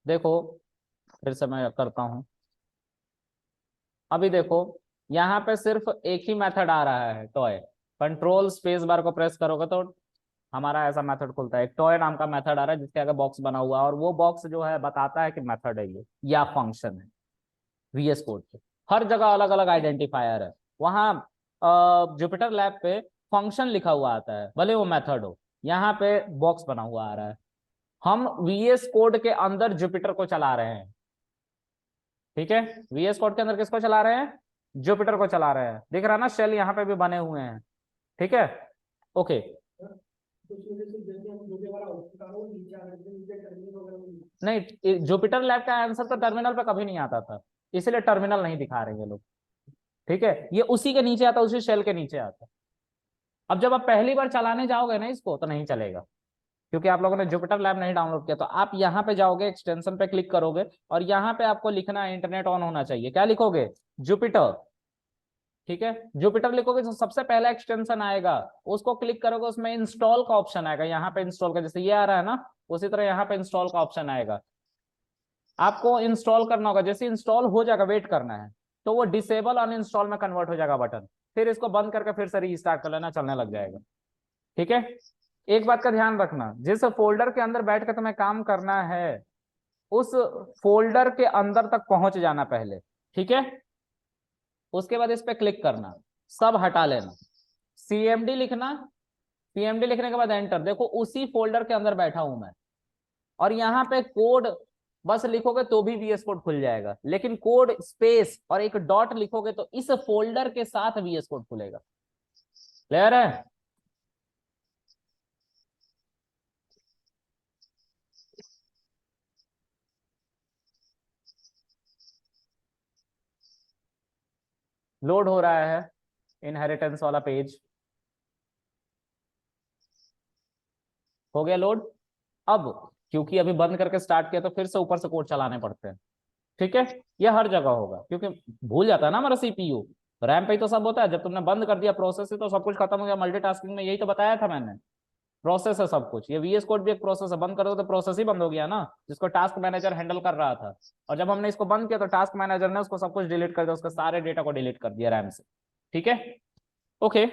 देखो फिर से मैं करता हूं। अभी देखो यहाँ पे सिर्फ एक ही मेथड आ रहा है, टॉय। कंट्रोल स्पेस बार को प्रेस करोगे तो हमारा ऐसा मेथड खुलता है, एक टॉय नाम का मेथड आ रहा है जिसके आगे बॉक्स बना हुआ है, और वो बॉक्स जो है बताता है कि मेथड है ये या फंक्शन है। वीएस कोड पे हर जगह अलग अलग आइडेंटिफायर है। वहाँ जुपिटर लैब पे फंक्शन लिखा हुआ आता है, भले वो मेथड हो। यहाँ पे बॉक्स बना हुआ आ रहा है। हम वीएस कोड के अंदर जुपिटर को चला रहे हैं। ठीक है, वीएस कोड के अंदर किसको चला रहे हैं? जुपिटर को चला रहे हैं। दिख रहा है ना, शेल यहाँ पे भी बने हुए हैं। ठीक है, ओके। नहीं, जुपिटर लैब का आंसर तो टर्मिनल पे कभी नहीं आता था, इसलिए टर्मिनल नहीं दिखा रहे ये लोग। ठीक है, ये उसी के नीचे आता है, उसी शेल के नीचे आता है। अब जब आप पहली बार चलाने जाओगे ना इसको तो नहीं चलेगा, क्योंकि आप लोगों ने जुपिटर लैब नहीं डाउनलोड किया। तो आप यहाँ पे जाओगे, एक्सटेंशन पे क्लिक करोगे, और यहाँ पे आपको लिखना है इंटरनेट ऑन होना चाहिए। क्या लिखोगे? जुपिटर। ठीक है, जुपिटर लिखोगे तो सबसे पहला एक्सटेंशन आएगा, उसको क्लिक करोगे, उसमें इंस्टॉल का ऑप्शन आएगा। यहाँ पे इंस्टॉल का जैसे ये आ रहा है ना, उसी तरह यहाँ पे इंस्टॉल का ऑप्शन आएगा। आपको इंस्टॉल करना होगा, जैसे इंस्टॉल हो जाएगा वेट करना है, तो वो डिसेबल अन इंस्टॉल में कन्वर्ट हो जाएगा बटन। फिर इसको बंद करके फिर से रीस्टार्ट कर लेना, चलने लग जाएगा। ठीक है, एक बात का ध्यान रखना, जिस फोल्डर के अंदर बैठ के तुम्हें काम करना है उस फोल्डर के अंदर तक पहुंच जाना पहले। ठीक है, उसके बाद इस पे क्लिक करना, सब हटा लेना, सीएमडी लिखना। सीएमडी लिखने के बाद एंटर। देखो उसी फोल्डर के अंदर बैठा हूं मैं, और यहाँ पे कोड बस लिखोगे तो भी वीएस कोड खुल जाएगा, लेकिन कोड स्पेस और एक डॉट लिखोगे तो इस फोल्डर के साथ वीएस कोड खुलेगा। क्लियर है? लोड हो रहा है इनहेरिटेंस वाला पेज। हो गया लोड। अब क्योंकि अभी बंद करके स्टार्ट किया तो फिर से ऊपर से कोड चलाने पड़ते हैं। ठीक है, ये हर जगह होगा, क्योंकि भूल जाता है ना हमारा सीपीयू। रैम पे ही तो सब होता है, जब तुमने बंद कर दिया प्रोसेस से तो सब कुछ खत्म हो गया। मल्टीटास्किंग में यही तो बताया था मैंने, प्रोसेस है सब कुछ। ये वीएस कोड भी एक प्रोसेस है, बंद कर दो तो प्रोसेस ही बंद हो गया ना, जिसको टास्क मैनेजर हैंडल कर रहा था। और जब हमने इसको बंद किया तो टास्क मैनेजर ने उसको सब कुछ डिलीट कर दिया, उसके सारे डेटा को डिलीट कर दिया रैम से। ठीक है, ओके।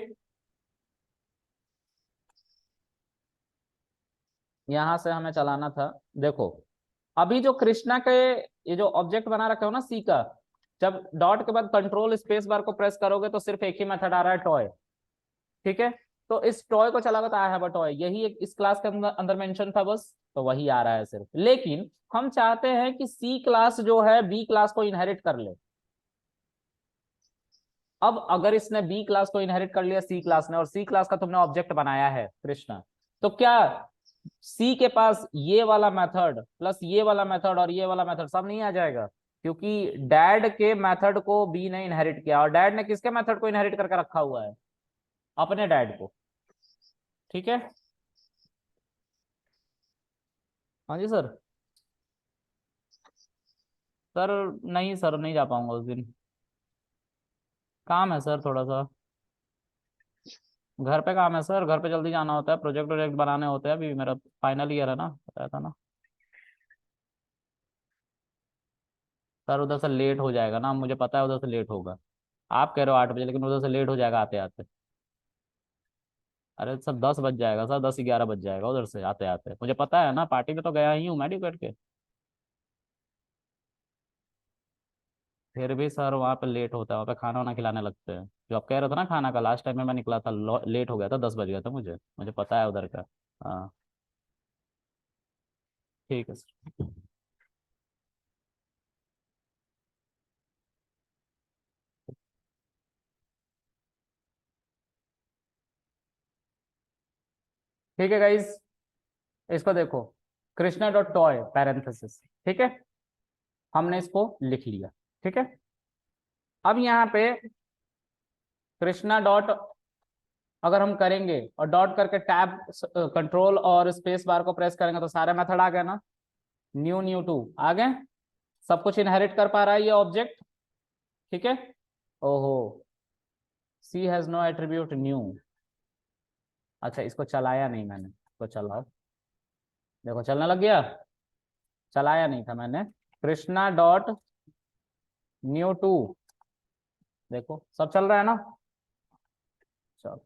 यहां से हमें चलाना था। देखो अभी जो कृष्णा के ये जो ऑब्जेक्ट बना रखे हो ना सी का, जब डॉट के बाद कंट्रोल स्पेस बार को प्रेस करोगे तो सिर्फ एक ही मेथड आ रहा है, टॉय। ठीक है, तो इस टॉय को चलाओगे तो आई हैव अ टॉय, यही एक इस क्लास के अंदर अंदर मेंशन था बस, तो वही आ रहा है सिर्फ। लेकिन हम चाहते हैं कि सी क्लास जो है बी क्लास को इनहेरिट कर ले। अब अगर इसने बी क्लास को इनहेरिट कर लिया सी क्लास ने, और सी क्लास का तुमने ऑब्जेक्ट बनाया है कृष्णा, तो क्या सी के पास ये वाला मेथड प्लस ये वाला मेथड और ये वाला मेथड सब नहीं आ जाएगा? क्योंकि डैड के मेथड को बी ने इनहेरिट किया, और डैड ने किसके मेथड को इनहेरिट करके रखा हुआ है? अपने डैड को। ठीक है, हाँ जी सर। सर नहीं सर, नहीं जा पाऊंगा उस दिन, काम है सर थोड़ा सा। घर पे काम है सर, घर पे जल्दी जाना होता है, प्रोजेक्ट प्रोजेक्ट बनाने होते हैं, अभी मेरा फाइनल ईयर है ना, बताया था ना। सर उधर से लेट हो जाएगा ना, मुझे पता है उधर से लेट होगा। आप कह रहे हो 8 बजे, लेकिन उधर से लेट हो जाएगा आते आते। अरे सर 10 बज जाएगा सर, 10-11 बज जाएगा उधर से आते आते, मुझे पता है ना, पार्टी में तो गया ही हूँ मैं ड्यू करके। फिर भी सर वहाँ पे लेट होता है, वहाँ पे खाना वाना खिलाने लगते हैं। जो आप कह रहे थे ना खाना का, लास्ट टाइम में मैं निकला था लेट हो गया था, 10 बज गया था मुझे, मुझे पता है उधर का। हाँ, ठीक है सर। ठीक है गाइज, इसको देखो, कृष्णा डॉट टॉय पैरेंथेसिस। ठीक है, हमने इसको लिख लिया। ठीक है, अब यहाँ पे कृष्णा डॉट अगर हम करेंगे और डॉट करके टैब कंट्रोल और स्पेस बार को प्रेस करेंगे तो सारे मेथड आ गए ना, न्यू न्यू टू आ गए, सब कुछ इनहेरिट कर पा रहा है ये ऑब्जेक्ट। ठीक है, ओहो, सी हैज नो एट्रीब्यूट न्यू। अच्छा, इसको चलाया नहीं मैंने, इसको चलाओ, देखो चलने लग गया। चलाया नहीं था मैंने। कृष्णा डॉट न्यू टू, देखो सब चल रहा है ना। चलो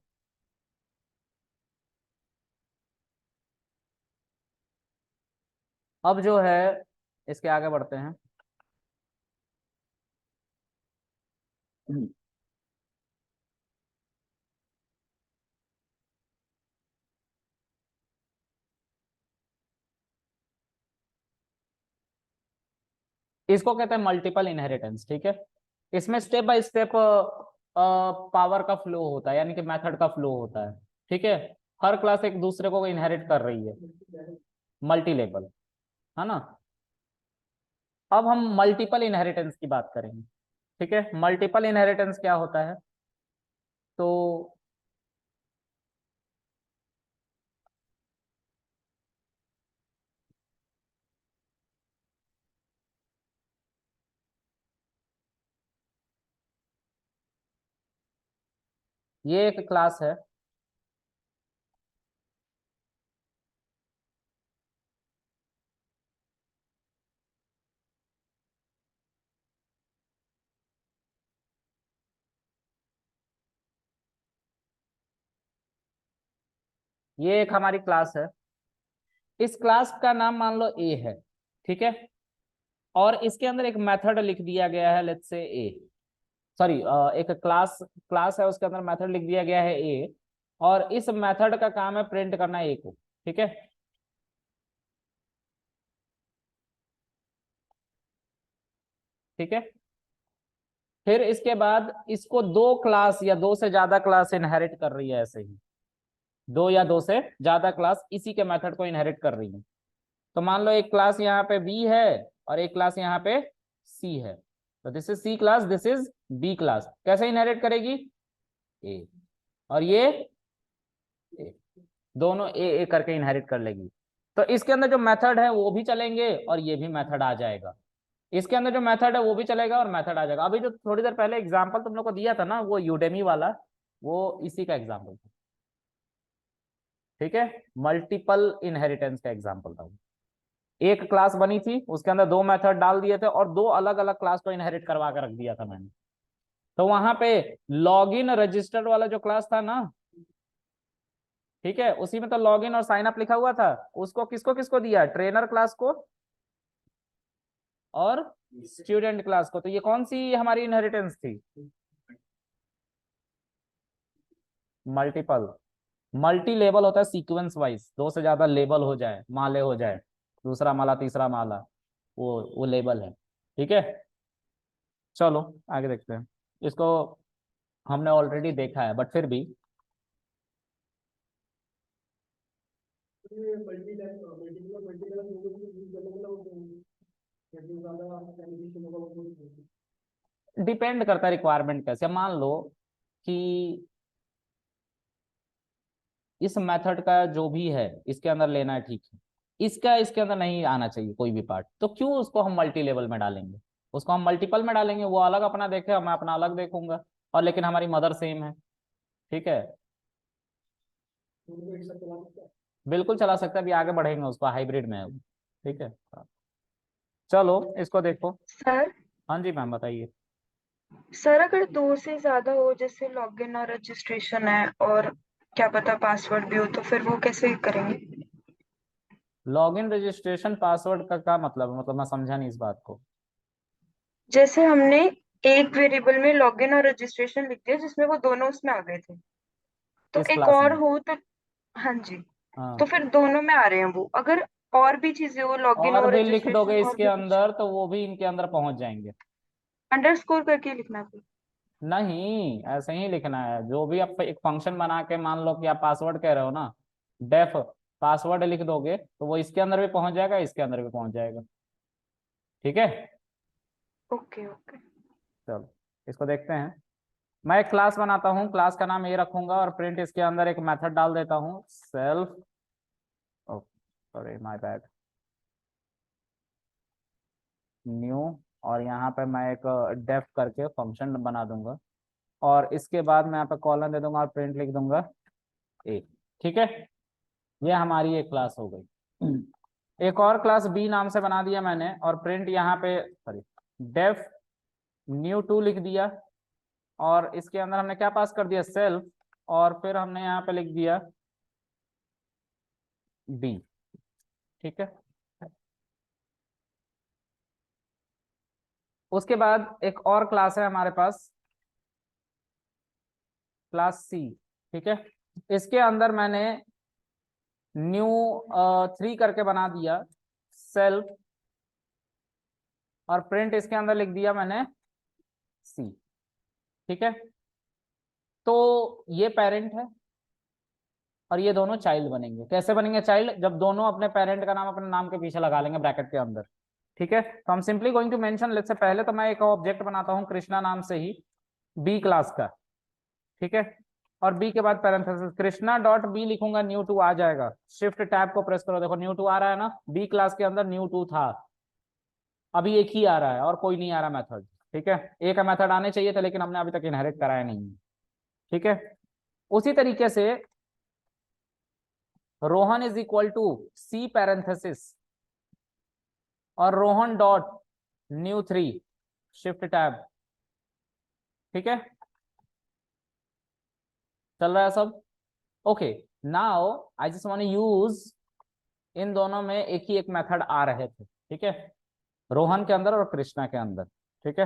अब जो है इसके आगे बढ़ते हैं। इसको कहते हैं मल्टीपल इनहेरिटेंस, ठीक है। इसमें स्टेप बाय स्टेप पावर का फ्लो होता है, यानी कि मेथड का फ्लो होता है, ठीक है। हर क्लास एक दूसरे को इनहेरिट कर रही है, मल्टी लेवल, है ना। अब हम मल्टीपल इनहेरिटेंस की बात करेंगे, ठीक है। मल्टीपल इनहेरिटेंस क्या होता है, तो ये एक क्लास है, ये एक हमारी क्लास है। इस क्लास का नाम मान लो ए है, ठीक है। और इसके अंदर एक मेथड लिख दिया गया है, लेट्स से ए, सॉरी, एक क्लास क्लास है, उसके अंदर मेथड लिख दिया गया है ए। और इस मेथड का काम है प्रिंट करना ए को, ठीक है। ठीक है, फिर इसके बाद इसको दो क्लास या दो से ज्यादा क्लास इनहेरिट कर रही है, ऐसे ही दो या दो से ज्यादा क्लास इसी के मेथड को इनहेरिट कर रही है। तो मान लो एक क्लास यहाँ पे बी है और एक क्लास यहाँ पे सी है, तो this is C class, this is B class. कैसे इनहेरिट करेगी, ए, और ये ए, दोनों ए करके इनहेरिट कर लेगी। तो इसके अंदर जो मेथड है वो भी चलेंगे और ये भी मेथड आ जाएगा। इसके अंदर जो मेथड है वो भी चलेगा और मेथड आ जाएगा। अभी जो थोड़ी देर पहले एग्जांपल तुम लोग को दिया था ना, वो यूडेमी वाला, वो इसी का एग्जांपल था, ठीक है। मल्टीपल इनहेरिटेंस का एग्जांपल था वो। एक क्लास बनी थी, उसके अंदर दो मेथड डाल दिए थे और दो अलग अलग क्लास को इनहेरिट करवा कर रख दिया था मैंने। तो वहां पे लॉगिन रजिस्टर वाला जो क्लास था ना, ठीक है, उसी में तो लॉगिन और साइन अप लिखा हुआ था। उसको किसको किसको दिया, ट्रेनर क्लास को और स्टूडेंट क्लास को। तो ये कौन सी हमारी इनहेरिटेंस थी, मल्टीपल। मल्टी लेवल होता है सीक्वेंस वाइज, दो से ज्यादा लेबल हो जाए, माले हो जाए, दूसरा माला तीसरा माला, वो लेबल है, ठीक है। चलो आगे देखते हैं। इसको हमने ऑलरेडी देखा है बट फिर भी, डिपेंड करता है रिक्वायरमेंट कैसे। मान लो कि इस मेथड का जो भी है इसके अंदर लेना है, ठीक है। इसका इसके अंदर नहीं आना चाहिए कोई भी पार्ट, तो क्यों उसको हम मल्टी लेवल में डालेंगे, उसको हम मल्टीपल में डालेंगे। वो अलग अपना देखे, मैं अपना अलग देखूंगा, और लेकिन हमारी मदर सेम है, ठीक है। बिल्कुल चला सकता है, अभी आगे बढ़ेंगे उसको, हाइब्रिड में है वो, ठीक है। चलो इसको देखो। सर हाँ जी मैम बताइए। सर अगर दो से ज्यादा हो, जैसे लॉगिन और रजिस्ट्रेशन है और क्या पता पासवर्ड भी हो, तो फिर वो कैसे करेंगे? लॉगिन रजिस्ट्रेशन पासवर्ड का क्या मतलब है, मतलब मैं समझा नहीं इस बात को। जैसे हमने एक वेरिएबल में लॉगिन और रजिस्ट्रेशन लिख दिया जिसमें वो दोनों उसमें आ गए थे, तो इस एक क्लास और में, हो तो। हाँ जी। तो हाँ। फिर दोनों में आ रहे हैं वो, अगर और भी चीजें हो, लॉगिन और हो, भी लिख रजिस्ट्रेशन दोगे और इसके भी कुछ, अंदर तो वो भी इनके अंदर पहुंच जाएंगे। अंडरस्कोर करके लिखना फिर। नहीं, ऐसे ही लिखना है। जो भी आप एक फंक्शन बना के, मान लो कि आप पासवर्ड कह रहे हो ना, डेफ पासवर्ड लिख दोगे तो वो इसके अंदर भी पहुंच जाएगा, इसके अंदर भी पहुंच जाएगा, ठीक है। Okay okay. चलो इसको देखते हैं। मैं एक क्लास बनाता हूँ, क्लास का नाम ये रखूंगा और प्रिंट इसके अंदर एक मेथड डाल देता हूँ, self, sorry my bad, new. और यहाँ पे मैं एक डेफ करके फंक्शन बना दूंगा, और इसके बाद मैं यहाँ पे कॉलन दे दूंगा और प्रिंट लिख दूंगा ए, ठीक है। ये हमारी एक क्लास हो गई। एक और क्लास बी नाम से बना दिया मैंने, और प्रिंट यहाँ पे सॉरी डेफ new2 लिख दिया, और इसके अंदर हमने क्या पास कर दिया, सेल्फ, और फिर हमने यहाँ पे लिख दिया बी। ठीक है, उसके बाद एक और क्लास है हमारे पास, क्लास सी। ठीक है, इसके अंदर मैंने new3 करके बना दिया सेल्फ, और प्रिंट इसके अंदर लिख दिया मैंने सी। ठीक है, तो ये पेरेंट है और ये दोनों चाइल्ड बनेंगे। कैसे बनेंगे चाइल्ड, जब दोनों अपने पेरेंट का नाम अपने नाम के पीछे लगा लेंगे ब्रैकेट के अंदर। ठीक है, तो हम simply going to mention, let's say पहले तो मैं एक ऑब्जेक्ट बनाता हूँ कृष्णा नाम से ही, बी क्लास का। ठीक है, और बी के बाद पैरेंथेसिस कृष्णा डॉट बी लिखूंगा, new2 आ जाएगा। शिफ्ट टैब को प्रेस करो, देखो new2 आ रहा है ना, बी क्लास के अंदर new2 था, अभी एक ही आ रहा है और कोई नहीं आ रहा मेथड। ठीक है, एक मेथड आने चाहिए थे लेकिन हमने अभी तक इनहेरिट कराया नहीं है। ठीक है, उसी तरीके से Rohan is equal to C parenthesis और Rohan dot new3 shift tab. ठीक है, चल रहा है सब। Okay, now I just want to use, इन दोनों में एक ही एक मेथड आ रहे थे। ठीक है, रोहन के अंदर और कृष्णा के अंदर। ठीक है,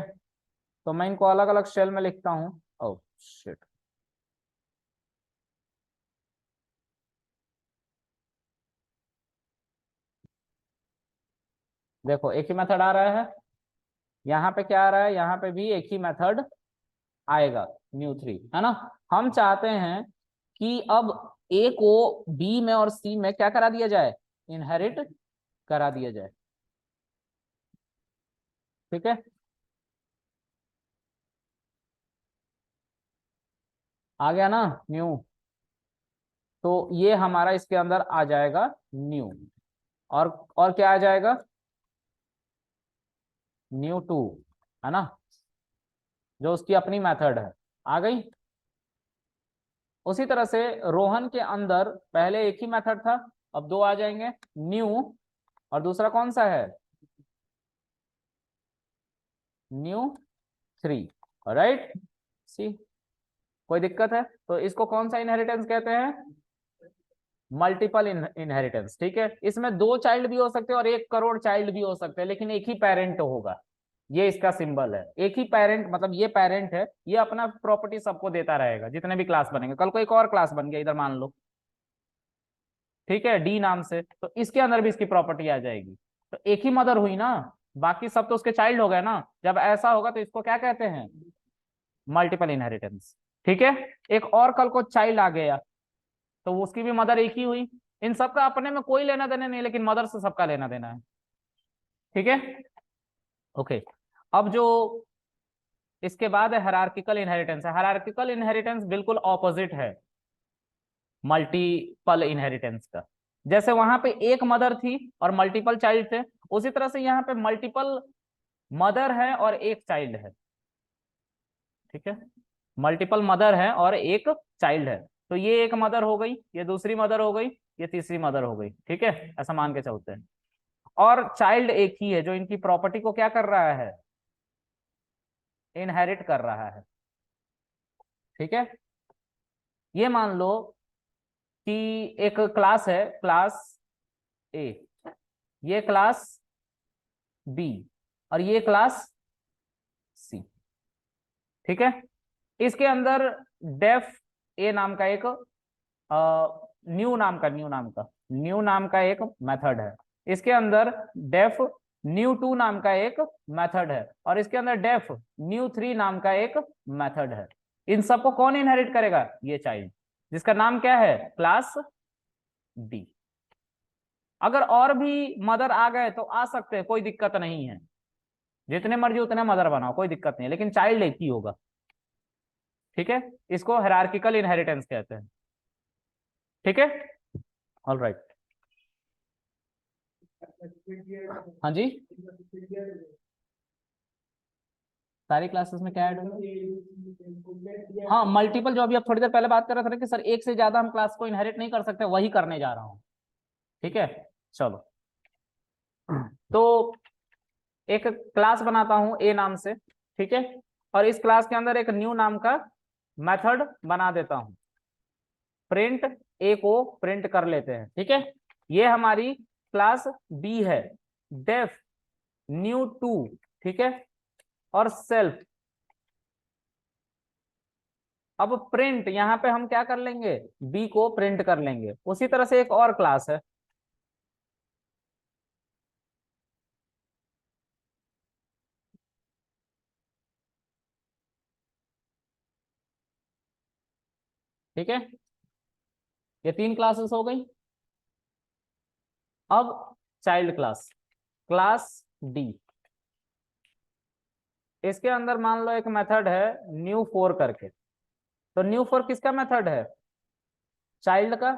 तो मैं इनको अलग अलग शेल में लिखता हूं। ओह शिट, देखो एक ही मेथड आ रहा है, यहाँ पे क्या आ रहा है, यहाँ पे भी एक ही मेथड आएगा new3, है ना। हम चाहते हैं कि अब ए को बी में और सी में क्या करा दिया जाए, इनहेरिट करा दिया जाए। ठीक है, आ गया ना न्यू, तो ये हमारा इसके अंदर आ जाएगा न्यू, और क्या आ जाएगा, new2, है ना, जो उसकी अपनी मेथड है, आ गई। उसी तरह से रोहन के अंदर पहले एक ही मेथड था, अब दो आ जाएंगे, न्यू, और दूसरा कौन सा है, new3। राइट, सी, कोई दिक्कत है, तो इसको कौन सा इनहेरिटेंस कहते हैं, मल्टीपल इनहेरिटेंस। ठीक है, इसमें दो चाइल्ड भी हो सकते हैं और 1 करोड़ चाइल्ड भी हो सकते हैं, लेकिन एक ही पेरेंट होगा, ये इसका सिंबल है। एक ही पेरेंट, मतलब ये पेरेंट है, ये अपना प्रॉपर्टी सबको देता रहेगा, जितने भी क्लास बनेंगे। कल को एक और क्लास बन गया इधर मान लो, ठीक है, डी नाम से, तो इसके अंदर भी इसकी प्रॉपर्टी आ जाएगी। तो एक ही मदर हुई ना, बाकी सब तो उसके चाइल्ड हो गए ना। जब ऐसा होगा तो इसको क्या कहते हैं, मल्टीपल इनहेरिटेंस। ठीक है, एक और कल को चाइल्ड आ गया तो उसकी भी मदर एक ही हुई। इन सबका अपने में कोई लेना देना नहीं, लेकिन मदर से सबका लेना देना है। ठीक है, ओके। अब जो इसके बाद है हायरार्किकल इनहेरिटेंस है। हायरार्किकल इनहेरिटेंस बिल्कुल ऑपोजिट है मल्टीपल इनहेरिटेंस का। जैसे वहां पे एक मदर थी और मल्टीपल चाइल्ड थे, उसी तरह से यहाँ पे मल्टीपल मदर है और एक चाइल्ड है। ठीक है, मल्टीपल मदर है और एक चाइल्ड है, तो ये एक मदर हो गई, ये दूसरी मदर हो गई, ये तीसरी मदर हो गई। ठीक है, ऐसा मान के चलते हैं। और चाइल्ड एक ही है जो इनकी प्रॉपर्टी को क्या कर रहा है, इनहेरिट कर रहा है। ठीक है, ये मान लो कि एक क्लास है, क्लास ए, ये क्लास बी, और ये क्लास सी। ठीक है, इसके अंदर डेफ ए नाम का एक न्यू नाम का एक मेथड है। इसके अंदर डेफ new2 नाम का एक मेथड है, और इसके अंदर डेफ new3 नाम का एक मेथड है। इन सबको कौन इनहेरिट करेगा, ये चाइल्ड, जिसका नाम क्या है, क्लास बी। अगर और भी मदर आ गए तो आ सकते हैं, कोई दिक्कत नहीं है, जितने मर्जी उतने मदर बनाओ, कोई दिक्कत नहीं है, लेकिन चाइल्ड एक ही होगा। ठीक है, इसको हायरार्किकल इनहेरिटेंस कहते हैं। ठीक है, ऑल राइट। हाँ जी, सारी क्लासेस में क्या ऐड होगा, हाँ मल्टीपल, जो अभी आप थोड़ी देर पहले बात कर रहे थे ना कि सर एक से ज्यादा हम क्लास को इनहेरिट नहीं कर सकते, वही करने जा रहा हूँ। ठीक है, चलो तो एक क्लास बनाता हूं ए नाम से, ठीक है, और इस क्लास के अंदर एक न्यू नाम का मेथड बना देता हूं, प्रिंट ए को प्रिंट कर लेते हैं, ठीक है। ये हमारी क्लास बी है, डेफ न्यू टू, ठीक है, और सेल्फ। अब प्रिंट यहां पे हम क्या कर लेंगे, बी को प्रिंट कर लेंगे। उसी तरह से एक और क्लास है, ठीक है, ये 3 क्लासेस हो गई। अब चाइल्ड क्लास, क्लास डी, इसके अंदर मान लो एक मेथड है न्यू फोर करके। तो न्यू फोर किसका मेथड है, चाइल्ड का,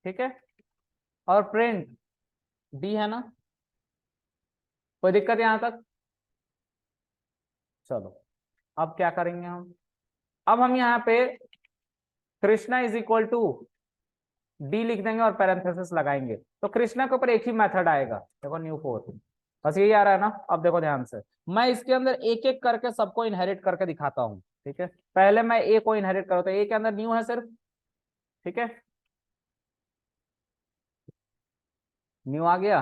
ठीक है, और प्रिंट डी है ना, कोई दिक्कत यहां तक। चलो अब क्या करेंगे हम, अब हम यहाँ पे Krishna is equal to D लिख देंगे और पैरेंथेसिस लगाएंगे। तो कृष्णा के ऊपर एक ही मेथड आएगा, देखो न्यू फोर, बस यही आ रहा है ना। अब देखो ध्यान से, मैं इसके अंदर एक एक करके सबको इनहेरिट करके दिखाता हूँ, ठीक है। पहले मैं ए को इनहेरिट करूँ, तो ए के अंदर न्यू है सिर्फ, ठीक है, न्यू आ गया।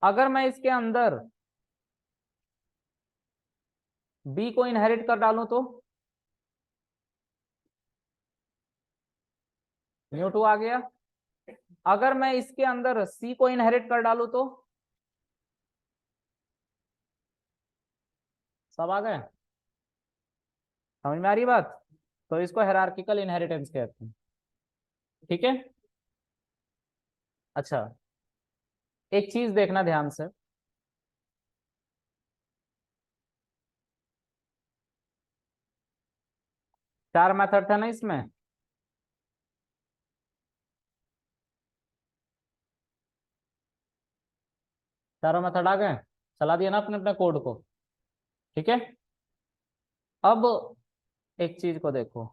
अगर मैं इसके अंदर बी को इनहेरिट कर डालूं तो न्यू टू आ गया। अगर मैं इसके अंदर सी को इनहेरिट कर डालूं तो सब आ गए, समझ में आ रही बात। तो इसको हायरार्किकल इनहेरिटेंस कहते हैं, ठीक है। अच्छा, एक चीज देखना ध्यान से, चार मेथड था ना इसमें, चारों मेथड आ गए, चला दिया ना अपने अपने कोड को, ठीक है। अब एक चीज को देखो,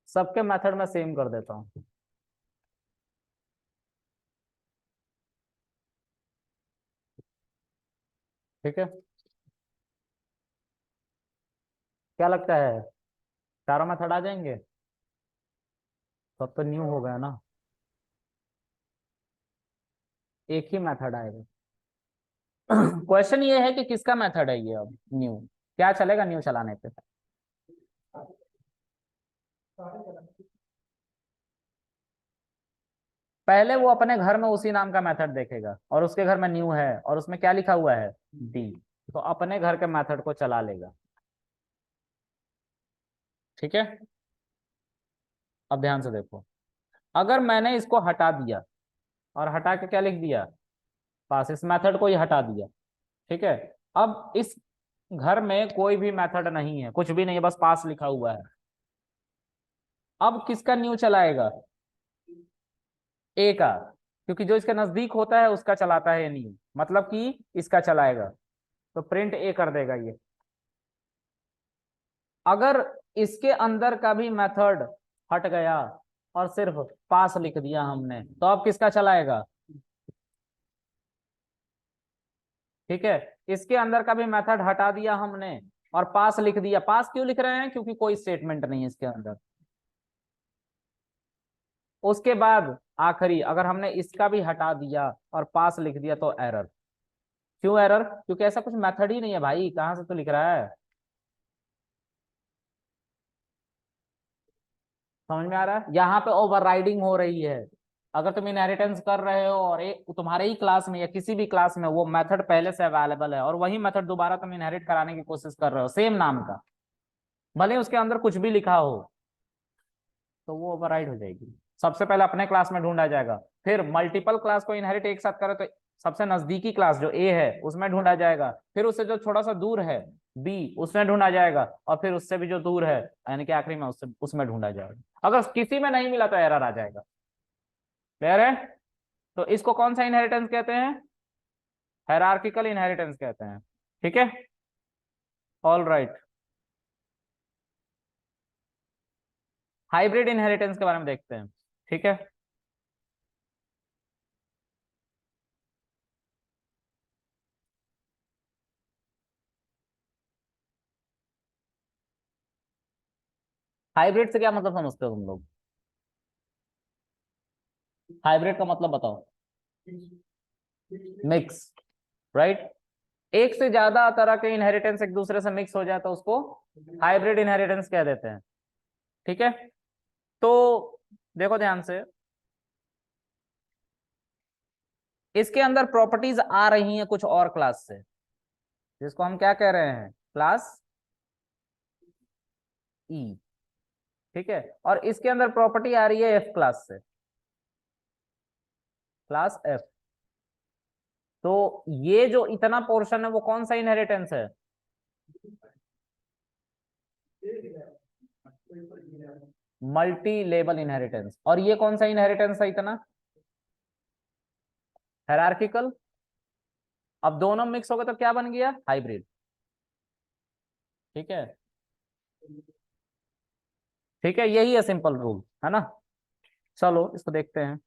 सबके मेथड में सेम कर देता हूं, ठीक है। क्या लगता है, चारों मेथड आ जाएंगे, तब तो न्यू हो गया ना, एक ही मेथड आएगा। क्वेश्चन ये है कि किसका मेथड है ये, अब न्यू क्या चलेगा न्यू चलाने पे। पहले वो अपने घर में उसी नाम का मेथड देखेगा और उसके घर में न्यू है और उसमें क्या लिखा हुआ है, डी, तो अपने घर के मेथड को चला लेगा, ठीक है। अब ध्यान से देखो, अगर मैंने इसको हटा दिया और हटा के क्या लिख दिया, पास, इस मेथड को ही हटा दिया, ठीक है। अब इस घर में कोई भी मेथड नहीं है, कुछ भी नहीं है, बस पास लिखा हुआ है। अब किसका न्यू चलाएगा, ए का, क्योंकि जो इसके नजदीक होता है उसका चलाता है न्यू, मतलब कि इसका चलाएगा, तो प्रिंट ए कर देगा ये। अगर इसके अंदर का भी मेथड हट गया और सिर्फ पास लिख दिया हमने, तो अब किसका चलाएगा, ठीक है। इसके अंदर का भी मेथड हटा दिया हमने और पास लिख दिया, पास क्यों लिख रहे हैं, क्योंकि कोई स्टेटमेंट नहीं है इसके अंदर। उसके बाद आखिरी, अगर हमने इसका भी हटा दिया और पास लिख दिया तो एरर। क्यों एरर, क्योंकि ऐसा कुछ मेथड ही नहीं है भाई, कहां से तो लिख रहा है, समझ में आ रहा है। यहाँ पे ओवरराइडिंग हो रही है। अगर तुम इनहेरिटेंस कर रहे हो और एक तुम्हारे ही क्लास में या किसी भी क्लास में वो मेथड पहले से अवेलेबल है और वही मेथड दोबारा तुम इनहेरिट कराने की कोशिश कर रहे हो सेम नाम का, भले उसके अंदर कुछ भी लिखा हो, तो वो ओवरराइड हो जाएगी। सबसे पहले अपने क्लास में ढूंढा जाएगा, फिर मल्टीपल क्लास को इनहेरिट एक साथ करे तो सबसे नजदीकी क्लास जो ए है उसमें ढूंढा जाएगा, फिर उससे जो थोड़ा सा दूर है बी उसमें ढूंढा जाएगा, और फिर उससे भी जो दूर है यानी कि आखिरी में उससे उसमें ढूंढा जाएगा। अगर किसी में नहीं मिला तो एरर आ जाएगा। क्लियर है। तो इसको कौन सा इनहेरिटेंस कहते हैं, हायरार्किकल इनहेरिटेंस कहते हैं। ठीक है, ऑल राइट। हाइब्रिड इनहेरिटेंस के बारे में देखते हैं। ठीक है, हाइब्रिड से क्या मतलब समझते हो तुम लोग? हाइब्रिड का मतलब बताओ। Mix, right. एक से ज्यादा तरह के इनहेरिटेंस एक दूसरे से मिक्स हो जाए तो उसको हाइब्रिड इनहेरिटेंस कह देते हैं। ठीक है, तो देखो ध्यान से, इसके अंदर प्रॉपर्टीज आ रही हैं कुछ और क्लास से, जिसको हम क्या कह रहे हैं, क्लास ई। ठीक है, और इसके अंदर प्रॉपर्टी आ रही है एफ क्लास से, क्लास एफ। तो ये जो इतना पोर्शन है वो कौन सा इनहेरिटेंस है? Multi level inheritance. और ये कौन सा इनहेरिटेंस है इतना? हायरार्किकल। अब दोनों मिक्स हो गए तो क्या बन गया? हाइब्रिड। ठीक है, ठीक है, यही है सिंपल रूल, है ना। चलो इसको देखते हैं।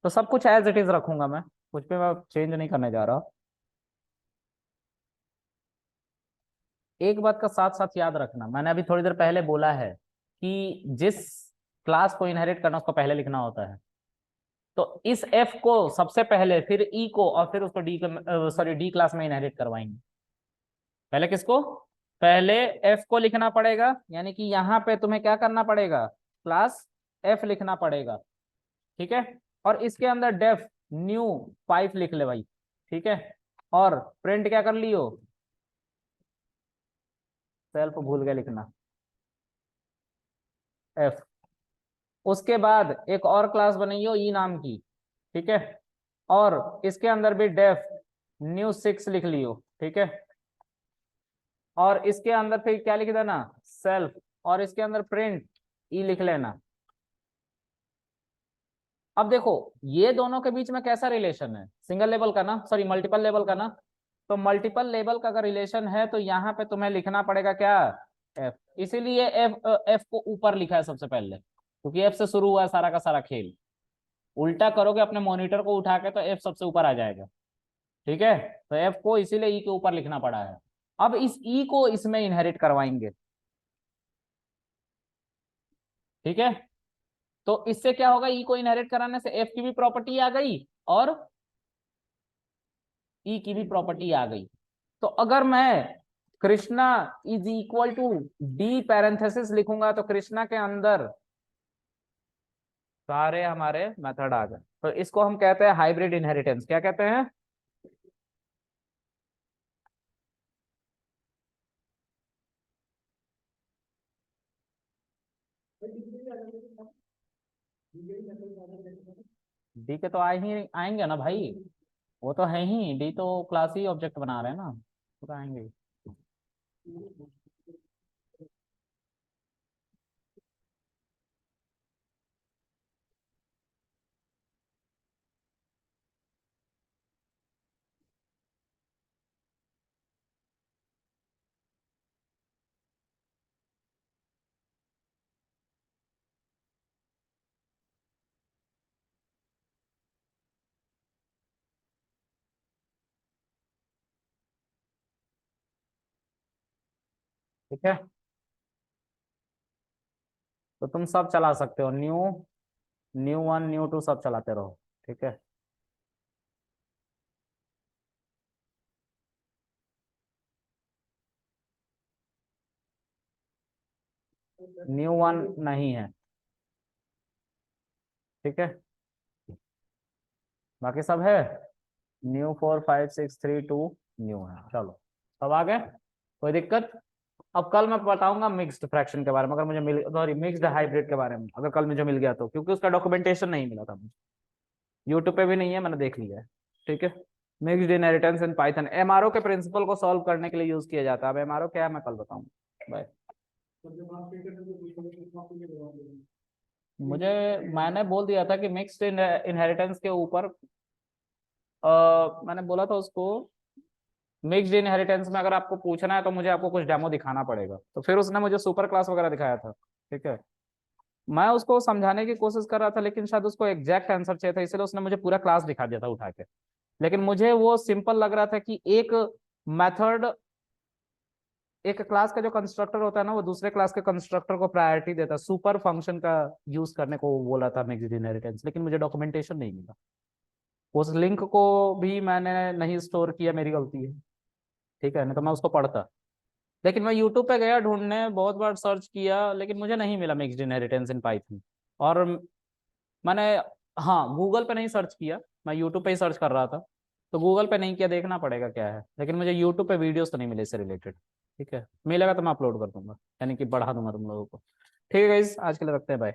तो सब कुछ एज इट इज रखूंगा मैं, कुछ भी मैं चेंज नहीं करने जा रहा। एक बात का साथ साथ याद रखना, मैंने अभी थोड़ी देर पहले बोला है कि जिस क्लास को इनहेरिट करना उसको पहले लिखना होता है। तो इस एफ को सबसे पहले, फिर ई को, और फिर उसको डी, सॉरी, डी क्लास में इनहेरिट करवाएंगे। पहले किसको? पहले एफ को लिखना पड़ेगा, यानी कि यहाँ पे तुम्हें क्या करना पड़ेगा, क्लास एफ लिखना पड़ेगा। ठीक है, और इसके अंदर डेफ न्यू 5 लिख ले भाई। ठीक है, और प्रिंट क्या कर लियो, सेल्फ भूल गए लिखना, एफ। उसके बाद एक और क्लास बनाइयो ई नाम की। ठीक है, और इसके अंदर भी डेफ न्यू 6 लिख लियो। ठीक है, और इसके अंदर फिर क्या लिख देना, सेल्फ, और इसके अंदर प्रिंट ई लिख लेना। अब देखो, ये दोनों के बीच में कैसा रिलेशन है, सिंगल लेवल का ना, सॉरी मल्टीपल लेवल का ना। तो मल्टीपल लेवल का अगर रिलेशन है तो यहाँ पे तुम्हें लिखना पड़ेगा क्या, एफ। इसीलिए एफ, एफ को ऊपर लिखा है सबसे पहले, क्योंकि एफ से शुरू हुआ है सारा का सारा खेल। उल्टा करोगे अपने मॉनिटर को उठा के तो एफ सबसे ऊपर आ जाएगा। ठीक है, तो एफ को इसीलिए ई के ऊपर लिखना पड़ा है। अब इस ई को इसमें इनहेरिट करवाएंगे। ठीक है, तो इससे क्या होगा, ई को इनहेरिट कराने से एफ की भी प्रॉपर्टी आ गई और ई की भी प्रॉपर्टी आ गई। तो अगर मैं Krishna is equal to D parenthesis लिखूंगा तो कृष्णा के अंदर सारे हमारे मेथड आ गए। तो इसको हम कहते हैं हाइब्रिड इनहेरिटेंस। क्या कहते हैं? डी के तो आए ही आएंगे ना भाई, वो तो है ही, डी तो क्लास ही ऑब्जेक्ट बना रहे हैं ना, वो तो आएंगे ही। ठीक है, तो तुम सब चला सकते हो, न्यू, न्यू 1, न्यू 2 सब चलाते रहो। ठीक है, न्यू 1 नहीं है। ठीक है, बाकी सब है, न्यू 4 5 6 3 2 न्यू है। चलो सब आ गए, कोई दिक्कत? अब कल मैं बताऊंगा मिक्स्ड फ्रैक्शन के बारे में, अगर मुझे मिल, सॉरी मिक्स्ड हाइब्रिड के बारे में, अगर कल मुझे मिल गया तो, क्योंकि उसका डॉक्यूमेंटेशन नहीं मिला था मुझे, यूट्यूब पे भी नहीं है, मैंने देख लिया है। ठीक है, mixed inheritance in Python, MRO के प्रिंसिपल को सॉल्व करने के लिए यूज किया जाता है। अब एमआरओ क्या है मैं कल बताऊंगा। बाय। मुझे, मैंने बोल दिया था कि मिक्स्ड इनहेरिटेंस के ऊपर मैंने बोला था उसको मिक्स्ड इनहेरिटेंस में अगर आपको पूछना है तो मुझे आपको कुछ डेमो दिखाना पड़ेगा, तो फिर उसने मुझे सुपर क्लास वगैरह दिखाया था। ठीक है, मैं उसको समझाने की कोशिश कर रहा था, लेकिन शायद उसको एग्जैक्ट आंसर चाहिए था, इसलिए उसने मुझे पूरा क्लास दिखा दिया था उठा के। लेकिन मुझे वो सिंपल लग रहा था कि एक मेथड, एक क्लास का जो कंस्ट्रक्टर होता है ना, वो दूसरे क्लास के कंस्ट्रक्टर को प्रायोरिटी देता है, सुपर फंक्शन का यूज करने को वो बोला था मिक्स्ड इनहेरिटेंस, लेकिन मुझे डॉक्यूमेंटेशन नहीं मिला। उस लिंक को भी मैंने नहीं स्टोर किया, मेरी गलती है। ठीक है, नहीं तो मैं उसको पढ़ता। लेकिन मैं यूट्यूब पे गया ढूंढने, बहुत बार सर्च किया, लेकिन मुझे नहीं मिला मिक्स्ड इनहेरिटेंस इन पाइथन। और मैंने, हाँ, गूगल पे नहीं सर्च किया, मैं यूट्यूब पे ही सर्च कर रहा था। तो गूगल पे नहीं किया, देखना पड़ेगा क्या है, लेकिन मुझे यूट्यूब पे वीडियोस तो नहीं मिले इससे रिलेटेड। ठीक है, मिलेगा तो मैं अपलोड कर दूंगा, यानी कि बढ़ा दूंगा तुम लोगों को। ठीक है गाइस, आज के लिए रखते हैं, बाय।